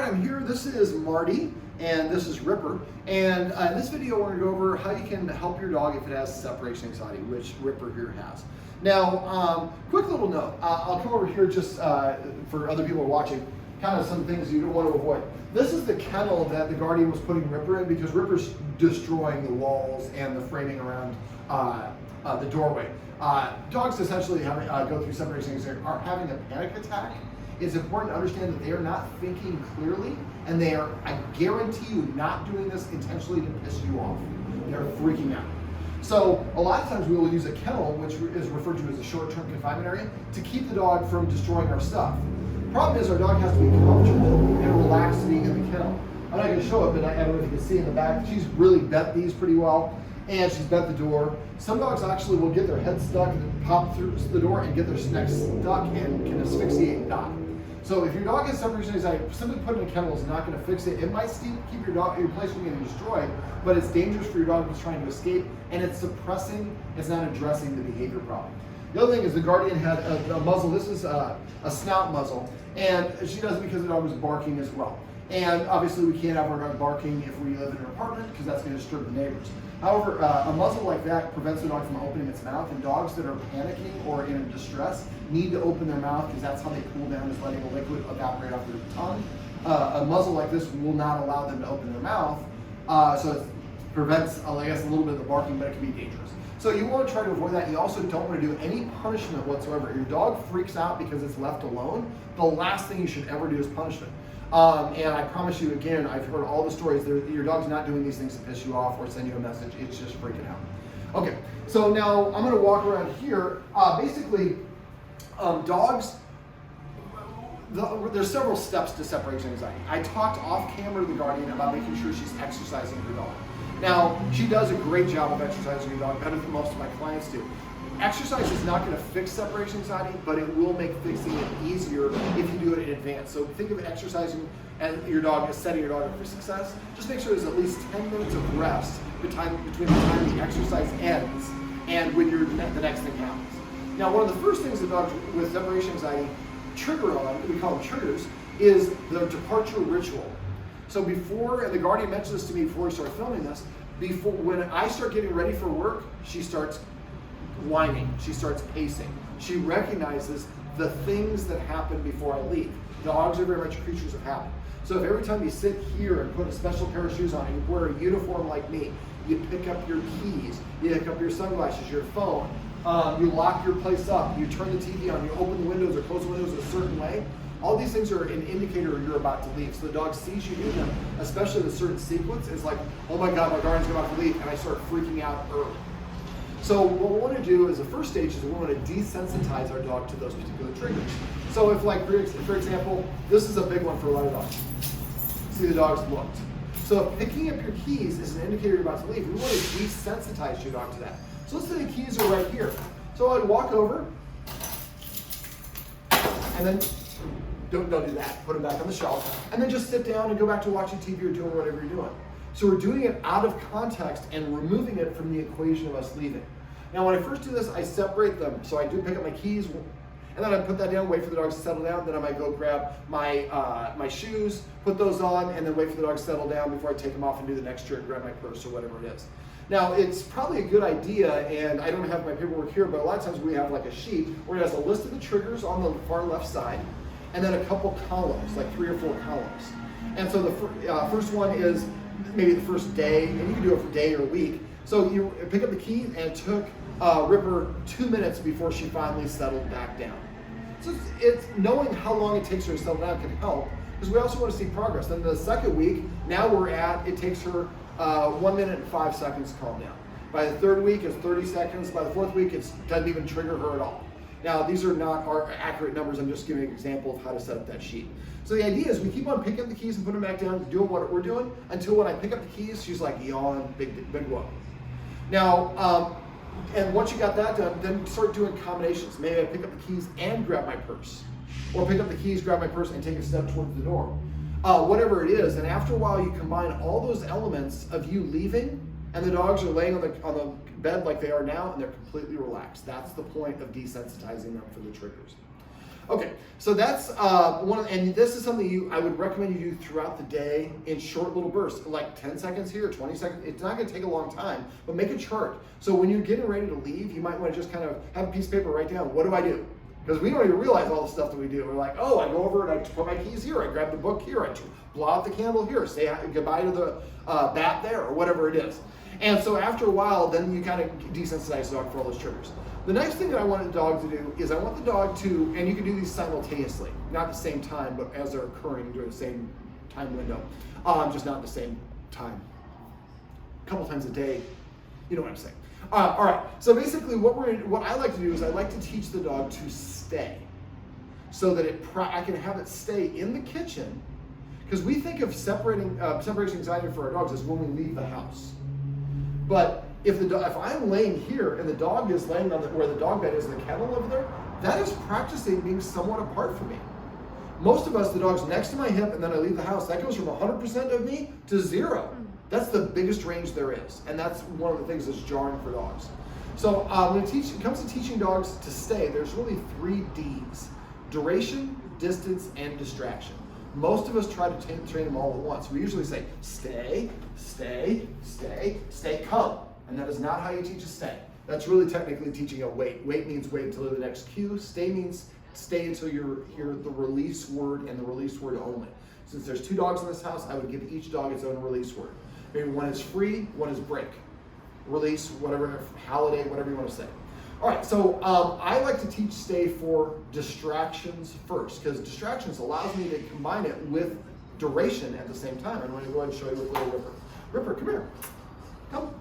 I'm here. This is Marty, and this is Ripper. And in this video, we're going to go over how you can help your dog if it has separation anxiety, which Ripper here has. Now, quick little note. I'll come over here just for other people watching, kind of some things you don't want to avoid. This is the kennel that the guardian was putting Ripper in because Ripper's destroying the walls and the framing around the doorway. Dogs essentially go through separation anxiety are having a panic attack. It's important to understand that they are not thinking clearly, and they are, I guarantee you, not doing this intentionally to piss you off. They're freaking out. So a lot of times we will use a kennel, which is referred to as a short-term confinement area, to keep the dog from destroying our stuff. The problem is our dog has to be comfortable and relaxed being in the kennel. I'm not going to show it, but I don't know if you can see in the back, she's really bent these pretty well, and she's bent the door. Some dogs actually will get their head stuck and pop through the door and get their neck stuck and can asphyxiate and die. So if your dog has separation anxiety, simply putting in a kennel is not going to fix it. It might keep your place from getting destroyed, but it's dangerous for your dog that's trying to escape, and it's suppressing, it's not addressing the behavior problem. The other thing is the guardian had a muzzle. This is a snout muzzle, and she does it because the dog was barking as well. And obviously we can't have our dog barking if we live in an apartment because that's going to disturb the neighbors. However, a muzzle like that prevents the dog from opening its mouth, and dogs that are panicking or in distress need to open their mouth because that's how they cool down, is letting the liquid evaporate off their tongue. A muzzle like this will not allow them to open their mouth, so it prevents, I guess, a little bit of the barking, but it can be dangerous. So you want to try to avoid that. You also don't want to do any punishment whatsoever. If your dog freaks out because it's left alone, the last thing you should ever do is punishment. And I promise you, again, I've heard all the stories. Your dog's not doing these things to piss you off or send you a message. It's just freaking out. Okay, so now I'm going to walk around here. Basically, dogs, there's several steps to separation anxiety. I talked off camera to the guardian about making sure she's exercising her dog. Now, she does a great job of exercising her dog, better than most of my clients do. Exercise is not going to fix separation anxiety, but it will make fixing it easier if you do it in advance. So think of exercising and your dog as setting your dog up for success. Just make sure there's at least 10 minutes of rest between the time the exercise ends and when the next thing happens. Now, one of the first things that dogs with separation anxiety trigger on, we call them triggers, is the departure ritual. So before, and the guardian mentioned this to me before we started filming this, when I start getting ready for work, she starts whining, she starts pacing. She recognizes the things that happen before I leave. Dogs are very much creatures of habit. So if every time you sit here and put a special pair of shoes on and you wear a uniform like me, you pick up your keys, you pick up your sunglasses, your phone, you lock your place up, you turn the TV on, you open the windows or close the windows a certain way, all these things are an indicator you're about to leave. So the dog sees you do them, especially in a certain sequence. It's like, oh my God, my guardian's about to leave, and I start freaking out early. So what we want to do as the first stage is we want to desensitize our dog to those particular triggers. So if, like, for example, this is a big one for a lot of dogs. See, the dog's looked. So if picking up your keys is an indicator you're about to leave, we want to desensitize your dog to that. So let's say the keys are right here. So I'd walk over, and then don't do that. Put them back on the shelf, and then just sit down and go back to watching TV or doing whatever you're doing. So we're doing it out of context and removing it from the equation of us leaving. Now, when I first do this, I separate them. So I do pick up my keys, and then I put that down, wait for the dog to settle down. Then I might go grab my shoes, put those on, and then wait for the dog to settle down before I take them off and do the next trick, grab my purse or whatever it is. Now, it's probably a good idea, and I don't have my paperwork here, but a lot of times we have like a sheet where it has a list of the triggers on the far left side, and then a couple columns, like 3 or 4 columns. And so the first one is maybe the first day, and you can do it for a day or a week. So you pick up the key, and it took Ripper 2 minutes before she finally settled back down. So it's knowing how long it takes her to settle down can help, because we also want to see progress. Then the second week, now it takes her 1 minute and 5 seconds to calm down. By the third week, it's 30 seconds. By the fourth week, it doesn't even trigger her at all. Now, these are not our accurate numbers. I'm just giving an example of how to set up that sheet. So the idea is we keep on picking up the keys and putting them back down, doing what we're doing, until when I pick up the keys, she's like, yawn, big whoa. Now, and once you got that done, then start doing combinations. Maybe I pick up the keys and grab my purse. Or pick up the keys, grab my purse, and take a step towards the door. Whatever it is, and after a while you combine all those elements of you leaving, and the dogs are laying on the bed like they are now, and they're completely relaxed. That's the point of desensitizing them for the triggers. Okay, so that's and this is something I would recommend you do throughout the day in short little bursts, like 10 seconds here, 20 seconds. It's not gonna take a long time, but make a chart. So when you're getting ready to leave, you might wanna just kind of have a piece of paper, write down, what do I do? Because we don't even realize all the stuff that we do. We're like, oh, I go over and I put my keys here, I grab the book here, I blow out the candle here, say goodbye to the bat there, or whatever it is. And so after a while, then you kind of desensitize the dog for all those triggers. The next thing that I want the dog to do is I want the dog to, and you can do these simultaneously, not at the same time, but as they're occurring during the same time window, just not at the same time. A couple times a day, you know what I'm saying. All right, so basically what I like to do is I like to teach the dog to stay so that I can have it stay in the kitchen, because we think of separation anxiety for our dogs as when we leave the house. But if I'm laying here and the dog is laying on where the dog bed is in the kennel over there, that is practicing being somewhat apart from me. Most of us, the dog's next to my hip and then I leave the house, that goes from 100% of me to 0. That's the biggest range there is. And that's one of the things that's jarring for dogs. So when it comes to teaching dogs to stay, there's really 3 Ds: duration, distance, and distraction. Most of us try to train them all at once. We usually say, stay, stay, stay, stay, come. And that is not how you teach a stay. That's really technically teaching a wait. Wait means wait until the next cue. Stay means stay until you hear the release word and the release word only. Since there's 2 dogs in this house, I would give each dog its own release word. Maybe one is free, one is break. Release, whatever, holiday, whatever you want to say. All right, so I like to teach stay for distractions first, because distractions allows me to combine it with duration at the same time. I'm going to go ahead and show you with little Ripper. Ripper, come here. Come.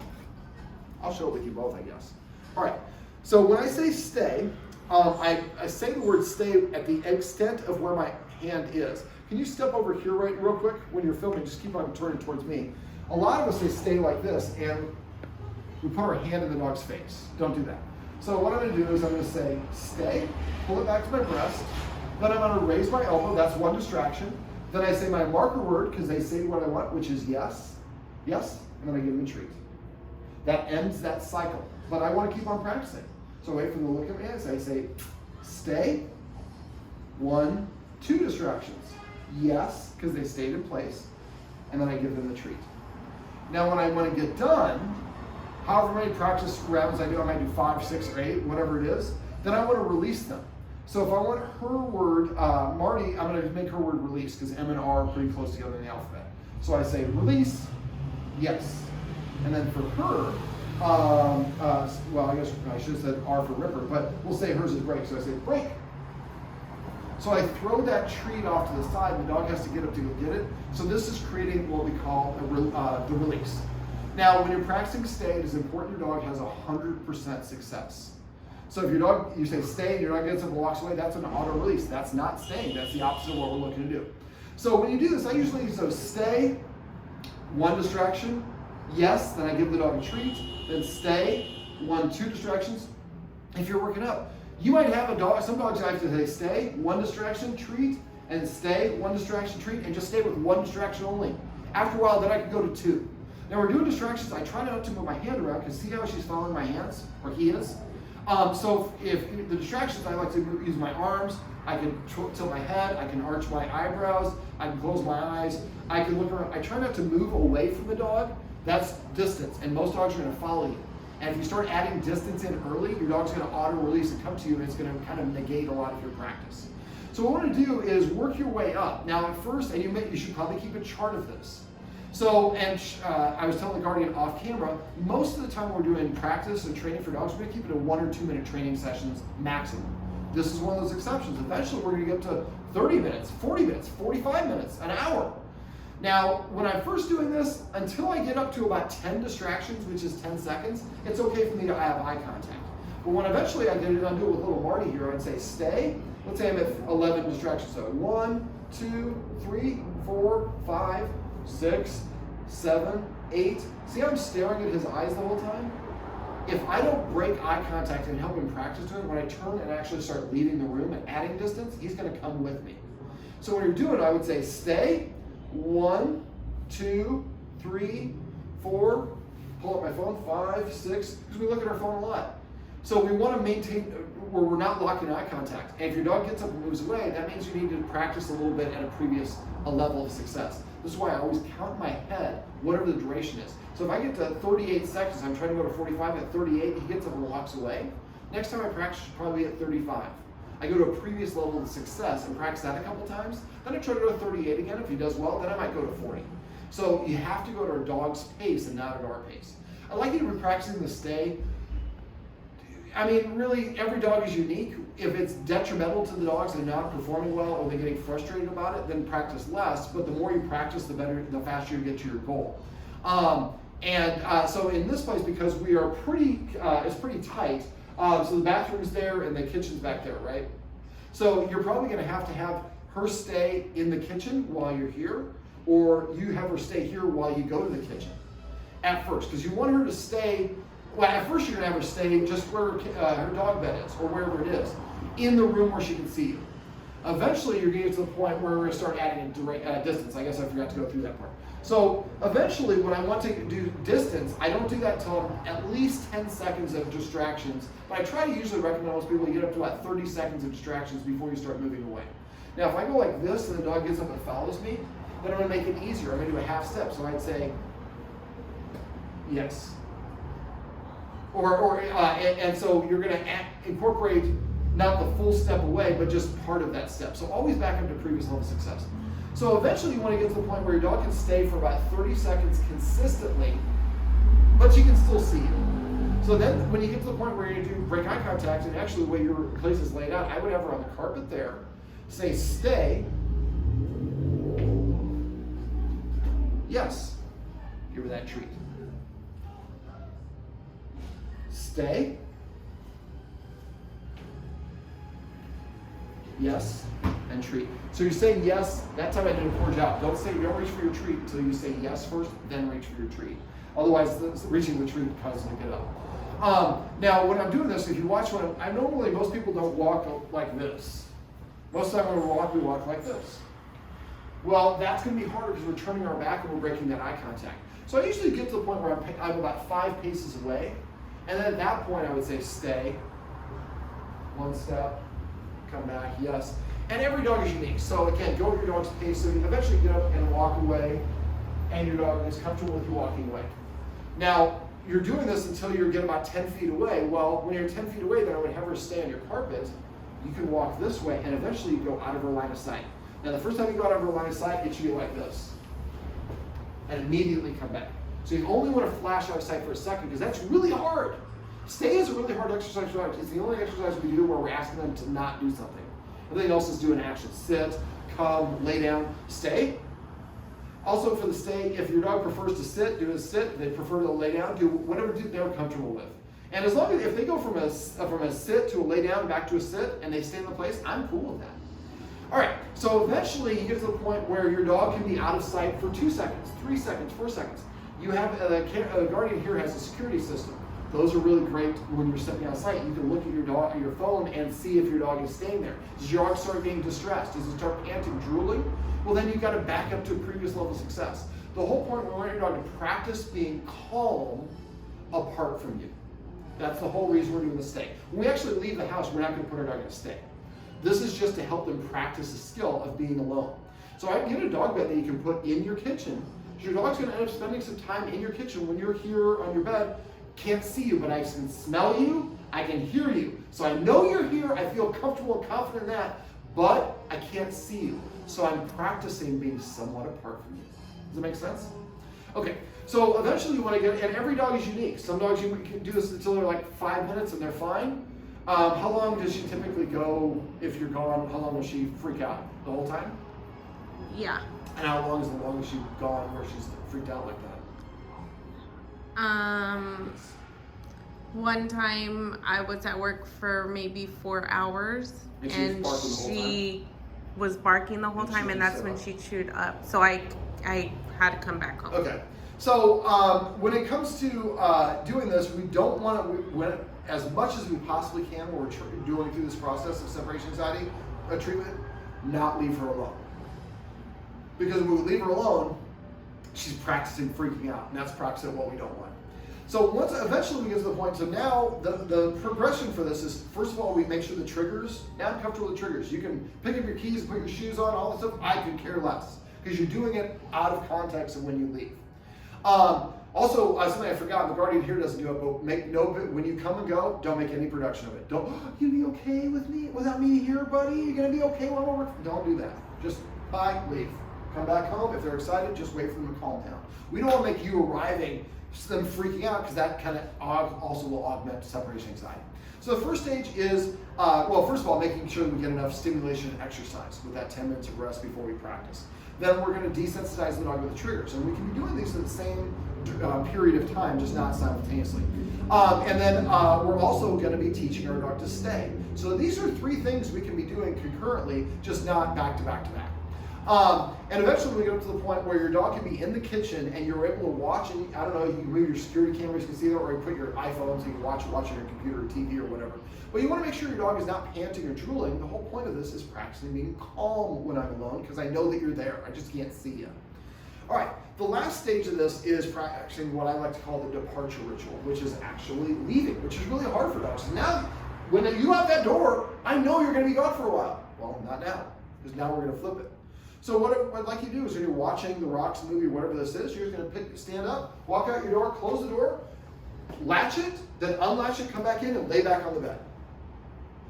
I'll show it with you both, I guess. All right, so when I say stay, I say the word stay at the extent of where my hand is. Can you step over here real quick when you're filming? Just keep on turning towards me. A lot of us say stay like this, and we put our hand in the dog's face. Don't do that. So what I'm going to do is I'm going to say stay, pull it back to my breast, then I'm going to raise my elbow, that's one distraction. Then I say my marker word, because they say what I want, which is yes, yes, and then I give them a treat. That ends that cycle, but I want to keep on practicing. So I wait for them to look at me as I say stay, 1, 2 distractions, yes, because they stayed in place, and then I give them the treat. Now when I want to get done, however many practice rounds I do, I might do 5, 6, or 8, whatever it is, then I want to release them. So if I want her word, Mardi, I'm going to make her word release, because M and R are pretty close together in the alphabet. So I say release, yes. And then for her, well, I guess I should have said R for Ripper, but we'll say hers is break. So I say break. So I throw that treat off to the side, and the dog has to get up to go get it. So this is creating what we call the release. Now, when you're practicing stay, it is important your dog has 100% success. So if your dog, you say stay, and your dog gets up and walks away, that's an auto release. That's not staying. That's the opposite of what we're looking to do. So when you do this, I usually use those stay, 1 distraction, yes, then I give the dog a treat, then stay, 1, 2 distractions. If you're working up, you might have a dog, some dogs like to say stay, 1 distraction, treat, and stay, 1 distraction, treat, and just stay with 1 distraction only. After a while, then I can go to 2. Now we're doing distractions, I try not to move my hand around, because see how she's following my hands, or he is? So if the distractions, I like to use my arms, I can tilt my head, I can arch my eyebrows, I can close my eyes, I can look around. I try not to move away from the dog. That's distance, and most dogs are going to follow you. And if you start adding distance in early, your dog's going to auto-release and come to you, and it's going to kind of negate a lot of your practice. So what we're going to do is work your way up. Now at first, and you should probably keep a chart of this. So, and I was telling the guardian off camera, most of the time we're doing practice and training for dogs, we're going to keep it to 1 or 2 minute training sessions maximum. This is one of those exceptions. Eventually we're going to get up to 30 minutes, 40 minutes, 45 minutes, an hour. Now, when I'm first doing this, until I get up to about 10 distractions, which is 10 seconds, it's okay for me to have eye contact. But when eventually I get it, I'll do it with little Mardi here, I'd say stay. Let's say I'm at 11 distractions. So 1, 2, 3, 4, 5, 6, 7, 8. See how I'm staring at his eyes the whole time? If I don't break eye contact and help him practice doing it, when I turn and actually start leaving the room and adding distance, he's going to come with me. So when you're doing it, I would say stay. 1, 2, 3, 4. Pull up my phone. 5, 6. Because we look at our phone a lot. So we want to maintain where we're not locking eye contact. And if your dog gets up and moves away, that means you need to practice a little bit at a level of success. This is why I always count in my head whatever the duration is. So if I get to 38 seconds, I'm trying to go to 45, at 38, he gets up and walks away. Next time I practice should probably be at 35. I go to a previous level of success and practice that a couple times. Then I try to go to 38 again. If he does well, then I might go to 40. So you have to go to our dog's pace and not at our pace. I'd like you to be practicing the stay. I mean, really, every dog is unique. If it's detrimental to the dogs and they're not performing well or they're getting frustrated about it, then practice less. But the more you practice, the better, the faster you get to your goal. So in this place, because we are it's pretty tight. So the bathroom's there and the kitchen's back there, right? So you're probably going to have her stay in the kitchen while you're here, or you have her stay here while you go to the kitchen at first, because you want her to stay. Well, at first you're going to have her stay just where her dog bed is, or wherever it is, in the room where she can see you. Eventually you're going to get to the point where we're going to start adding a distance. I guess I forgot to go through that part. So eventually when I want to do distance, I don't do that until at least 10 seconds of distractions. But I try to usually recommend most people you get up to about 30 seconds of distractions before you start moving away. Now if I go like this and the dog gets up and follows me, then I'm going to make it easier. I'm going to do a half step. So I'd say, yes. And so you're going to incorporate not the full step away, but just part of that step. So always back up to previous level of success. So eventually you want to get to the point where your dog can stay for about 30 seconds consistently, but she can still see you. So then when you get to the point where you're going to do break eye contact, and actually the way your place is laid out, I would have her on the carpet there, say stay, yes, give her that treat. Stay. Yes, and treat. So you're saying yes, that time I did a poor job. Don't reach for your treat until you say yes first, then reach for your treat. Otherwise, reaching the treat causes you to get up. Now, when I'm doing this, if you watch most people don't walk like this. Most of the time when we walk like this. Well, that's going to be harder because we're turning our back and we're breaking that eye contact. So I usually get to the point where I'm about 5 paces away. And then at that point, I would say stay, 1 step, come back, yes. And every dog is unique. So again, go at your dog's pace. So you eventually get up and walk away, and your dog is comfortable with you walking away. Now, you're doing this until you get about 10 feet away. Well, when you're 10 feet away, then I would have her stay on your carpet. You can walk this way, and eventually you go out of her line of sight. Now, the first time you go out of her line of sight, it should be like this. And immediately come back. So you only want to flash out of sight for a second because that's really hard. Stay is a really hard exercise for dogs. It's the only exercise we do where we're asking them to not do something. Everything else is do an action. Sit, come, lay down, stay. Also for the stay, if your dog prefers to sit, do a sit. If they prefer to lay down, do whatever they're comfortable with. And as long as if they go from a sit to a lay down back to a sit and they stay in the place, I'm cool with that. All right, so eventually you get to the point where your dog can be out of sight for 2 seconds, 3 seconds, 4 seconds. You have a guardian here has a security system. Those are really great when you're stepping out of sight. You can look at your dog at your phone and see if your dog is staying there. Does your dog start getting distressed? Does it start panting, drooling? Well, then you've got to back up to a previous level of success. The whole point, we want your dog to practice being calm apart from you. That's the whole reason we're doing the stay. When we actually leave the house, we're not going to put our dog in a stay. This is just to help them practice the skill of being alone. So I get a dog bed that you can put in your kitchen. Your dog's going to end up spending some time in your kitchen when you're here on your bed. Can't see you, but I can smell you, I can hear you. So I know you're here, I feel comfortable and confident in that, but I can't see you. So I'm practicing being somewhat apart from you. Does that make sense? Okay, so eventually you want to get, and every dog is unique. Some dogs you can do this until they're like 5 minutes and they're fine. How long does she typically go if you're gone? How long will she freak out? The whole time? Yeah. And how long is the longest she's gone where she's freaked out like that? One time I was at work for maybe 4 hours and she was barking the whole time, and that's when she chewed up. So I had to come back home. Okay. So when it comes to doing this, we don't want to, as much as we possibly can when we're doing through this process of separation anxiety treatment, not leave her alone. Because when we leave her alone, she's practicing freaking out, and that's practicing what we don't want. So once eventually we get to the point, so now the progression for this is, first of all, we make sure the triggers, now I'm comfortable with triggers. You can pick up your keys and put your shoes on, all that stuff. I could care less because you're doing it out of context of when you leave. Also, something I forgot, the guardian here doesn't do it, but when you come and go, don't make any production of it. Don't, you be okay with me, without me here, buddy? You're gonna be okay while we're working? Don't do that. Just bye, leave. Come back home. If they're excited, just wait for them to calm down. We don't want to make you arriving, them freaking out, because that kind of also will augment separation anxiety. So the first stage is, well, first of all, making sure we get enough stimulation and exercise with that 10 minutes of rest before we practice. Then we're going to desensitize the dog with the triggers. And we can be doing these in the same period of time, just not simultaneously. And then we're also going to be teaching our dog to stay. So these are 3 things we can be doing concurrently, just not back to back to back. And eventually we get up to the point where your dog can be in the kitchen and you're able to watch, and I don't know, you can move your security cameras, you can see that, or you put your iPhone so you can watch on your computer or TV or whatever. But you want to make sure your dog is not panting or drooling. The whole point of this is practicing being calm when I'm alone, because I know that you're there. I just can't see you. All right, the last stage of this is practicing what I like to call the departure ritual, which is actually leaving, which is really hard for dogs. Now, when you out that door, I know you're going to be gone for a while. Well, not now, because now we're going to flip it. So what I'd like you to do is when you're watching the Rocks movie, whatever this is, you're just going to stand up, walk out your door, close the door, latch it, then unlatch it, come back in, and lay back on the bed.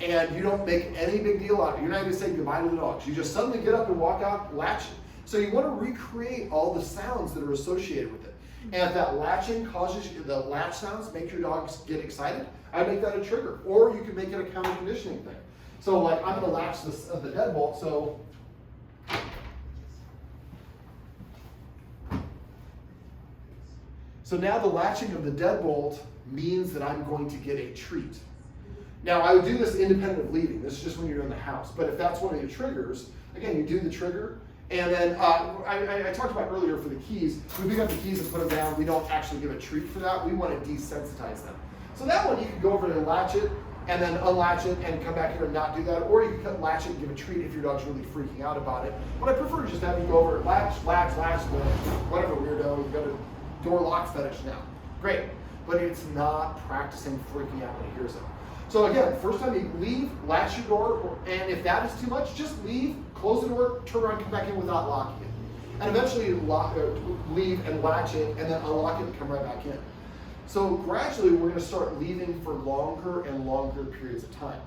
And you don't make any big deal out of it. You're not going to say goodbye to the dogs. You just suddenly get up and walk out, latch it. So you want to recreate all the sounds that are associated with it. And if that latching causes you, the latch sounds make your dogs get excited, I make that a trigger. Or you can make it a counter conditioning thing. So like I'm going to latch the deadbolt, So now the latching of the deadbolt means that I'm going to get a treat. Now I would do this independent of leaving. This is just when you're in the house. But if that's one of your triggers, again, you do the trigger. And then I talked about earlier for the keys, we pick up the keys and put them down. We don't actually give a treat for that. We want to desensitize them. So that one you can go over and latch it and then unlatch it and come back here and not do that. Or you can latch it and give a treat if your dog's really freaking out about it. But I prefer to just have you go over, latch, whatever weirdo, you've got a door lock fetish now. Great. But it's not practicing freaking out when he hears it. So again, first time you leave, latch your door, and if that is too much, just leave, close the door, turn around, come back in without locking it. And eventually leave and latch it, and then unlock it and come right back in. So gradually we're going to start leaving for longer and longer periods of time.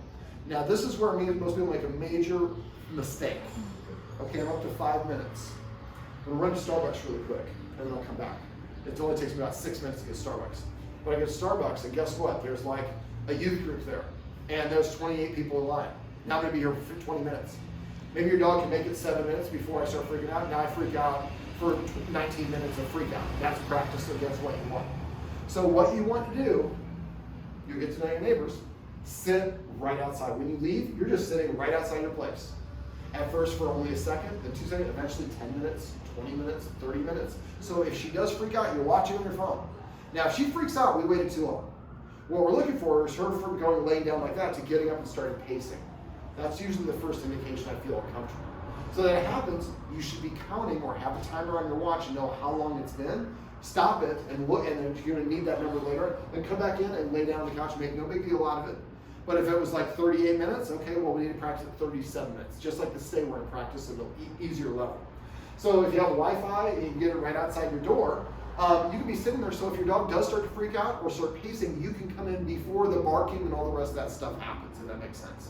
Now this is where most people make a major mistake. Okay, I'm up to 5 minutes. I'm going to run to Starbucks really quick, and then I'll come back. It only takes me about 6 minutes to get Starbucks. But I get Starbucks, and guess what? There's like a youth group there, and there's 28 people in line. Now I'm going to be here for 20 minutes. Maybe your dog can make it 7 minutes before I start freaking out. Now I freak out for 19 minutes of freak out. That's practice against what you want. So what you want to do, you get to know your neighbors, sit right outside. When you leave, you're just sitting right outside your place. At first for only a second, then 2 seconds, eventually 10 minutes, 20 minutes, 30 minutes. So if she does freak out, you're watching on your phone. Now if she freaks out, we waited too long. What we're looking for is her from going laying down like that to getting up and starting pacing. That's usually the first indication I feel uncomfortable. So that it happens, you should be counting or have a timer on your watch and know how long it's been. Stop it and look, and then you're going to need that number later. Then come back in and lay down on the couch and make no big deal out of it. But if it was like 38 minutes, okay, well we need to practice at 37 minutes, just like the stay where I practice at an easier level. So if you have Wi-Fi and you can get it right outside your door, you can be sitting there, so if your dog does start to freak out or start pacing, you can come in before the barking and all the rest of that stuff happens, if that makes sense.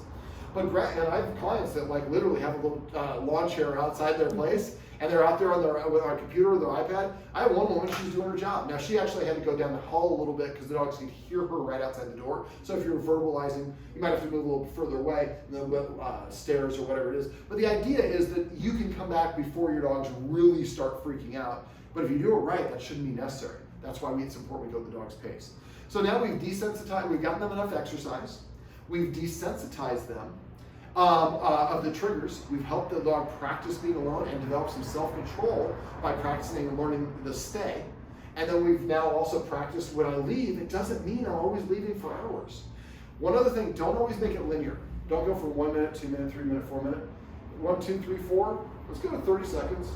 But and I have clients that like literally have a little lawn chair outside their place, and they're out there on with our computer or their iPad. I have one woman, she's doing her job. Now she actually had to go down the hall a little bit because the dogs could hear her right outside the door. So if you're verbalizing, you might have to move a little further away, stairs or whatever it is. But the idea is that you can come back before your dogs really start freaking out. But if you do it right, that shouldn't be necessary. That's why it's important we go the dog's pace. So now we've desensitized, we've gotten them enough exercise. We've desensitized them of the triggers. We've helped the dog practice being alone and develop some self-control by practicing and learning the stay. And then we've now also practiced when I leave, it doesn't mean I'm always leaving for hours. One other thing, don't always make it linear. Don't go for 1 minute, 2 minute, 3 minute, 4 minute. 1, 2, 3, 4. Let's go to 30 seconds.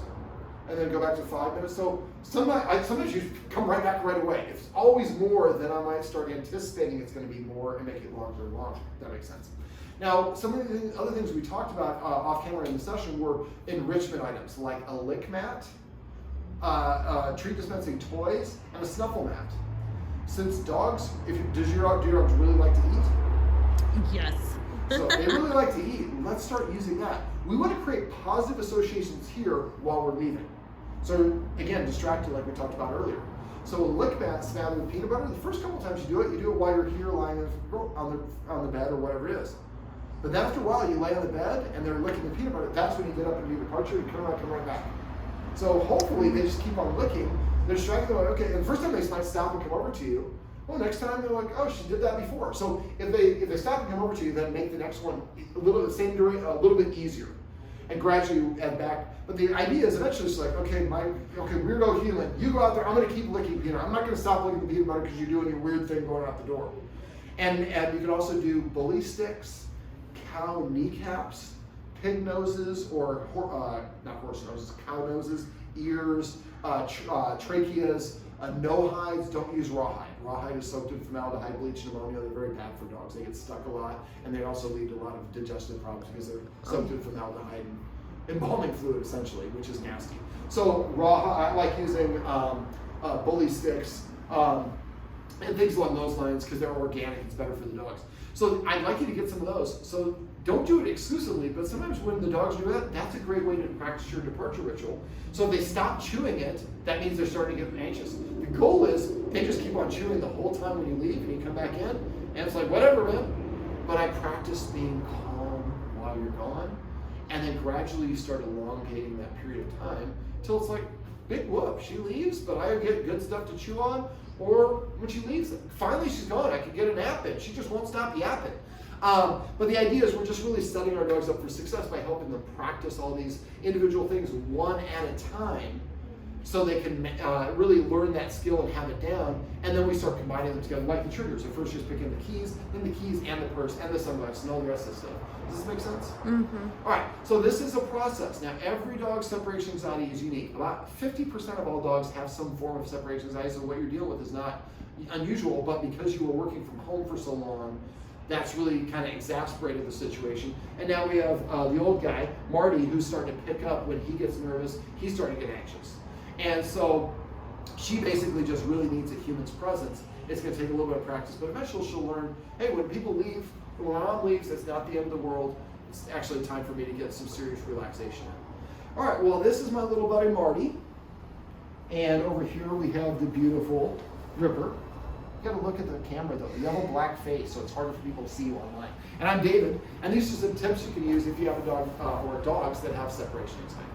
and then go back to 5 minutes. So sometimes you come right back right away. If it's always more, then I might start anticipating it's going to be more and make it longer and longer. If that makes sense. Now, some of the other things we talked about off camera in the session were enrichment items like a lick mat, treat dispensing toys, and a snuffle mat. Since dogs, do your dogs really like to eat? Yes. So they really like to eat. Let's start using that. We want to create positive associations here while we're leaving. So again, distracted like we talked about earlier. So a lick mat smothered with peanut butter, the first couple times you do it while you're here lying on the bed or whatever it is. But then after a while, you lay on the bed and they're licking the peanut butter. That's when you get up and do your departure, you come right back. So hopefully they just keep on licking. They're striking, like, okay, and the first time they might stop and come over to you. Well, next time they're like, oh, she did that before. So if they stop and come over to you, then make the next one a little bit easier, and gradually add back. But the idea is eventually it's like, okay, weirdo healing. You go out there. I'm going to keep licking peanut. I'm not going to stop licking the peanut butter because you're doing your weird thing going out the door. And you can also do bully sticks, cow kneecaps, pig noses, or not horse noses, cow noses, ears, tracheas. No hides, don't use rawhide. Rawhide is soaked in formaldehyde, bleach, and ammonia. They're very bad for dogs. They get stuck a lot, and they also lead to a lot of digestive problems because they're soaked in formaldehyde and embalming fluid, essentially, which is nasty. So rawhide, I like using bully sticks and things along those lines because they're organic. It's better for the dogs. So I'd like you to get some of those. So don't do it exclusively, but sometimes when the dogs do that, that's a great way to practice your departure ritual. So if they stop chewing it, that means they're starting to get anxious. The goal is they just keep on chewing the whole time when you leave and you come back in, and it's like, whatever, man. But I practice being calm while you're gone, and then gradually you start elongating that period of time till it's like, big whoop, she leaves, but I get good stuff to chew on. Or when she leaves, finally she's gone, I can get a nap in. She just won't stop yapping. But the idea is we're just really setting our dogs up for success by helping them practice all these individual things one at a time so they can really learn that skill and have it down. And then we start combining them together like the triggers. So first just pick in the keys, then the keys and the purse and the sunglasses and all the rest of the stuff. Does this make sense? Mm-hmm. All right, so this is a process. Now, every dog's separation anxiety is unique. About 50% of all dogs have some form of separation anxiety, so what you're dealing with is not unusual, but because you were working from home for so long, that's really kind of exasperated the situation. And now we have the old guy, Mardi, who's starting to pick up when he gets nervous, he's starting to get anxious. And so she basically just really needs a human's presence. It's going to take a little bit of practice, but eventually she'll learn, hey, when people leave, when my mom leaves, it's not the end of the world. It's actually time for me to get some serious relaxation in. All right, well, this is my little buddy Mardi. And over here we have the beautiful Ripper. You gotta look at the camera though. You have a black face, so it's harder for people to see you online. And I'm David, and these are some tips you can use if you have a dog or dogs that have separation anxiety.